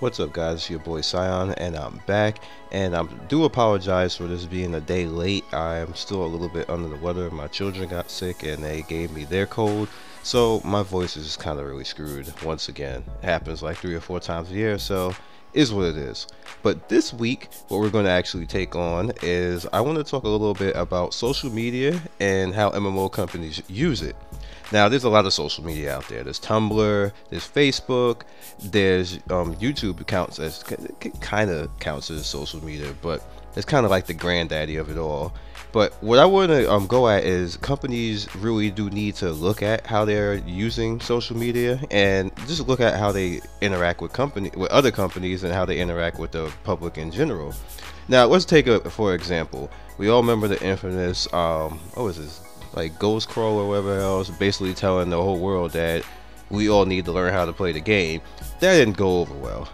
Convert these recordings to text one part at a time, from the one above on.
What's up, guys? It's your boy Scion, and I'm back. And I do apologize for this being a day late. I am still a little bit under the weather. My children got sick and they gave me their cold, so my voice is kind of really screwed once again. It happens like 3 or 4 times a year, so is what it is. But this week, what we're going to actually take on is I want to talk a little bit about social media and how MMO companies use it. Now, there's a lot of social media out there. There's Tumblr, there's Facebook, there's YouTube accounts that kind of counts as social media, but it's kind of like the granddaddy of it all. But what I want to go at is companies really do need to look at how they're using social media and just look at how they interact with other companies and how they interact with the public in general. Now, let's take for example. We all remember the infamous what was this? Like Ghost Crow or whatever else, basically telling the whole world that we all need to learn how to play the game. That didn't go over well.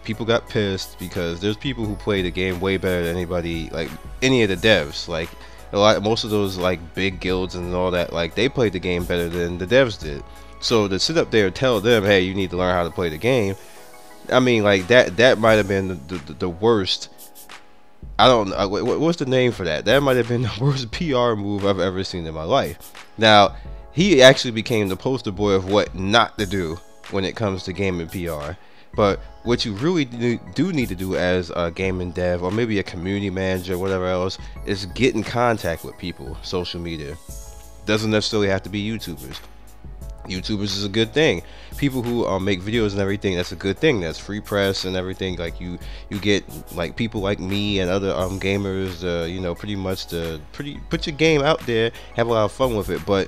People got pissed because there's people who play the game way better than anybody, like any of the devs. Like most of those like big guilds and all that, like they played the game better than the devs did. So to sit up there and tell them, hey, you need to learn how to play the game, I mean, like that might have been the worst. I don't know what's the name for that. That might have been the worst PR move I've ever seen in my life. Now, he actually became the poster boy of what not to do when it comes to gaming PR. But what you really do need to do as a gaming dev, or maybe a community manager, whatever else, is get in contact with people. Social media doesn't necessarily have to be YouTubers. YouTubers is a good thing. People who make videos and everything, that's a good thing. That's free press and everything. Like you get like people like me and other gamers, you know, pretty much put your game out there, have a lot of fun with it. But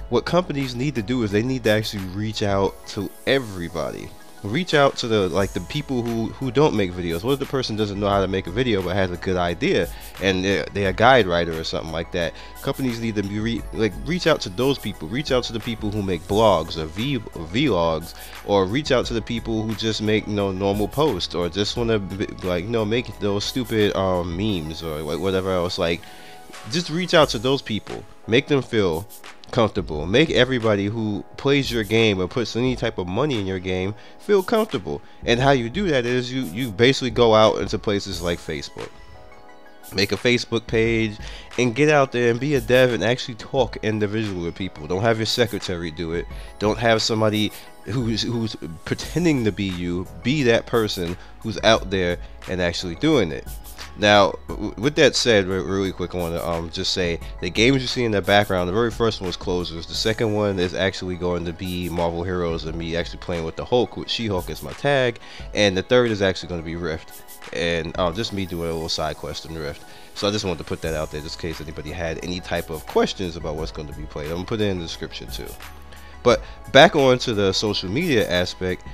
what companies need to do is they need to actually reach out to everybody. Reach out to the people who don't make videos. What if the person doesn't know how to make a video but has a good idea and they're a guide writer or something like that? Companies need to reach out to those people. Reach out to the people who make blogs or vlogs, or reach out to the people who just make normal posts, or just want to make those stupid memes or whatever else. Like, just reach out to those people. Make them feel comfortable. Make everybody who plays your game or puts any type of money in your game feel comfortable. And how you do that is you basically go out into places like Facebook. Make a Facebook page and get out there and be a dev and actually talk individually with people. Don't have your secretary do it. Don't have somebody who's pretending to be you. Be that person who's out there and actually doing it. Now, with that said, really quick, I want to just say the games you see in the background, the very first one was Closers. The second one is actually going to be Marvel Heroes and me actually playing with the Hulk, with She-Hulk as my tag. And the third is actually going to be Rift. And just me doing a little side quest in Rift. So I just wanted to put that out there just in case anybody had any type of questions about what's going to be played. I'm going to put it in the description too. But back on to the social media aspect.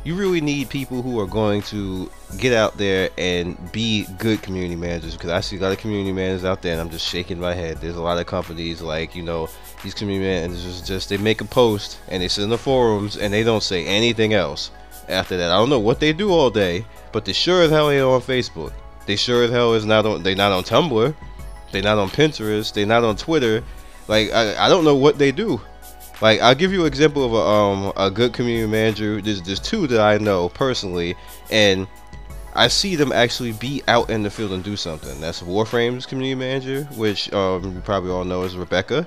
You really need people who are going to get out there and be good community managers, because I see a lot of community managers out there and I'm just shaking my head. There's a lot of companies like, these community managers just they make a post and they sit in the forums and they don't say anything else after that. I don't know what they do all day, but they sure as hell ain't on Facebook. They sure as hell is not on Tumblr. They're not on Pinterest. They're not on Twitter. Like, I don't know what they do. Like, I'll give you an example of a good community manager. There's two that I know personally, and I see them actually be out in the field and do something. That's Warframe's community manager, which you probably all know is Rebecca.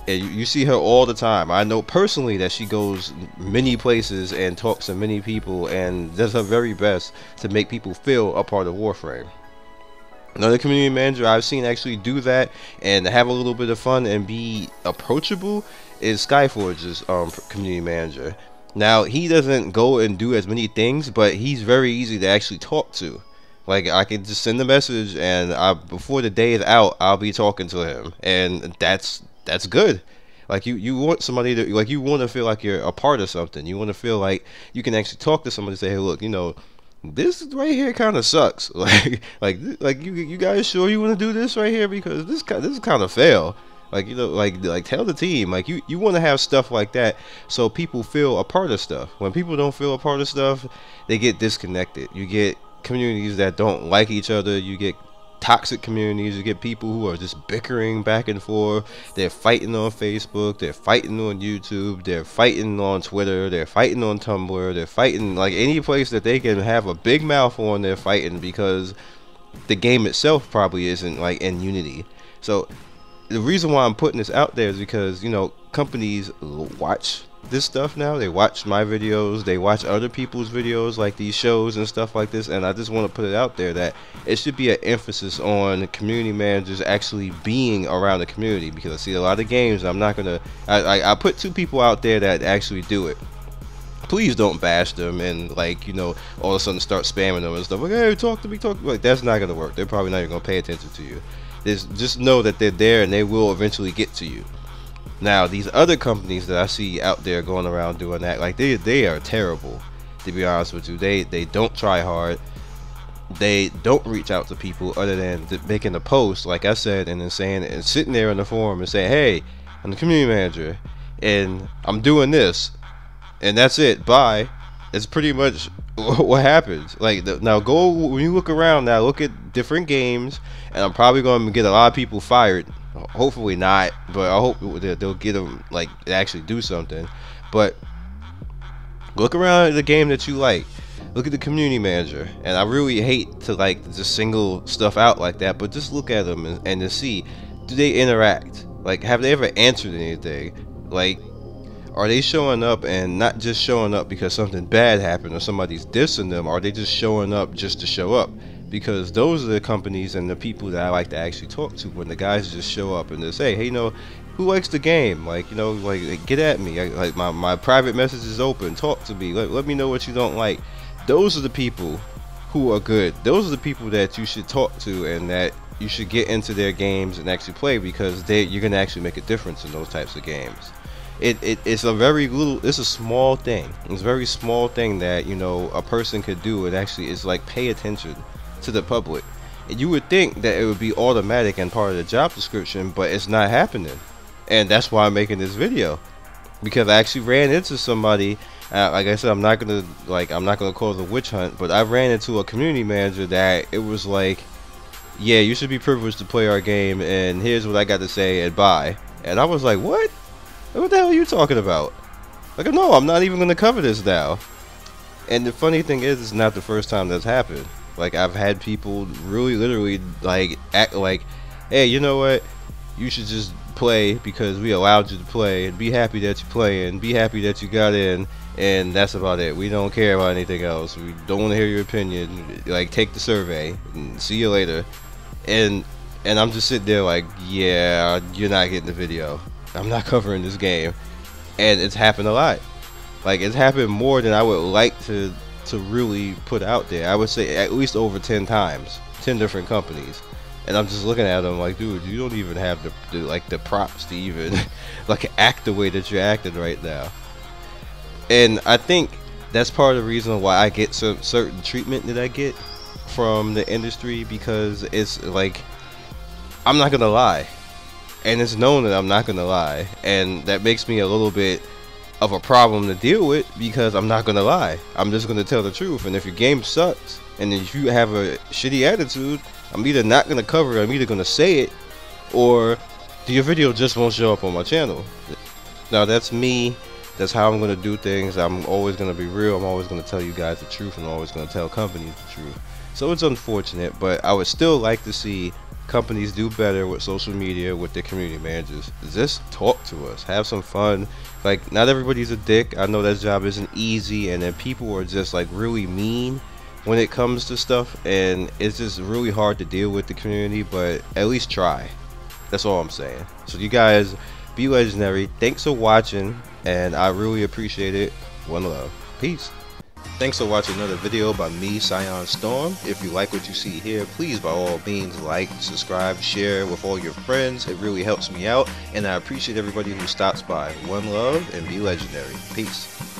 And you see her all the time. I know personally that she goes many places and talks to many people and does her very best to make people feel a part of Warframe. Another community manager I've seen actually do that and have a little bit of fun and be approachable is Skyforge's community manager. Now, he doesn't go and do as many things, but he's very easy to actually talk to. Like, I can just send a message and before the day is out, I'll be talking to him, and that's good. Like, you want somebody to, like, you want to feel like you're a part of something. You want to feel like you can actually talk to somebody and say, hey, look, this right here kind of sucks. like you guys sure you want to do this right here, because this is kind of fail. Like, like tell the team. Like, you want to have stuff like that so people feel a part of stuff. When people don't feel a part of stuff, they get disconnected. You get communities that don't like each other. You get toxic communities. You get people who are just bickering back and forth. They're fighting on Facebook, they're fighting on YouTube, they're fighting on Twitter, they're fighting on Tumblr, they're fighting like any place that they can have a big mouth on. They're fighting because the game itself probably isn't like in unity. So the reason why I'm putting this out there is because, you know, companies watch this stuff now. They watch my videos, they watch other people's videos, like these shows and stuff like this, and I just want to put it out there that it should be an emphasis on community managers actually being around the community, because I see a lot of games. I'm not gonna I put 2 people out there that actually do it. Please don't bash them and, like, you know, all of a sudden start spamming them and stuff like, hey, talk to me, like, that's not gonna work. They're probably not even gonna pay attention to you. Just know that they're there and they will eventually get to you. Now, these other companies that I see out there going around doing that, like, they are terrible, to be honest with you. They don't try hard. They don't reach out to people other than making a post, like I said, and then saying and sitting there in the forum and saying, hey, I'm the community manager and I'm doing this, and that's it, bye. It's pretty much what happens. Like, now go, when you look around now, look at different games, and I'm probably going to get a lot of people fired. Hopefully not, but I hope they'll get them, like, actually do something. But look around at the game that you like. Look at the community manager, and I really hate to, like, just single stuff out like that, but just look at them and to see, do they interact? Like, have they ever answered anything? Like, are they showing up and not just showing up because something bad happened or somebody's dissing them? Or are they just showing up just to show up? Because those are the companies and the people that I like to actually talk to, when the guys just show up and they say, hey, you know, who likes the game? Like, you know, like, get at me. Like, my private message is open. Talk to me. Let me know what you don't like. Those are the people who are good. Those are the people that you should talk to and that you should get into their games and actually play, because you're going to actually make a difference in those types of games. It's a very little, it's a small thing. It's a very small thing that, you know, a person could do. It actually is like, pay attention to the public. And you would think that it would be automatic and part of the job description, but it's not happening. And that's why I'm making this video, because I actually ran into somebody. Like I said, I'm not gonna call it a witch hunt, but I ran into a community manager that it was like, yeah, you should be privileged to play our game, and here's what I got to say, and bye. And I was like, what? What the hell are you talking about? Like, no, I'm not even gonna cover this now. And the funny thing is, it's not the first time that's happened. Like, I've had people really literally like act like, hey, you know what, you should just play because we allowed you to play, and be happy that you play, and be happy that you got in, and that's about it. We don't care about anything else. We don't want to hear your opinion. Like, take the survey and see you later. And I'm just sitting there like, yeah, you're not getting the video. I'm not covering this game. And it's happened a lot. Like, it's happened more than I would like to really put out there. I would say at least over 10 times, 10 different companies. And I'm just looking at them like, dude, you don't even have the props to even like act the way that you're acting right now. And I think that's part of the reason why I get some certain treatment that I get from the industry, because it's like, I'm not gonna lie, and it's known that I'm not gonna lie, and that makes me a little bit of a problem to deal with, because I'm not gonna lie. I'm just gonna tell the truth. And if your game sucks, and if you have a shitty attitude, I'm either not gonna cover it, I'm either gonna say it, or your video just won't show up on my channel. Now, that's me. That's how I'm gonna do things. I'm always gonna be real. I'm always gonna tell you guys the truth. I'm always gonna tell companies the truth. So it's unfortunate, but I would still like to see companies do better with social media, with their community managers. Just talk to us, have some fun. Like, not everybody's a dick. I know that job isn't easy, and then people are just like really mean when it comes to stuff, and it's just really hard to deal with the community, but at least try. That's all I'm saying. So you guys be legendary. Thanks for watching, and I really appreciate it. One love. Peace. Thanks for watching another video by me, Scion Storm. If you like what you see here, please by all means like, subscribe, share with all your friends. It really helps me out, and I appreciate everybody who stops by. One love, and be legendary. Peace.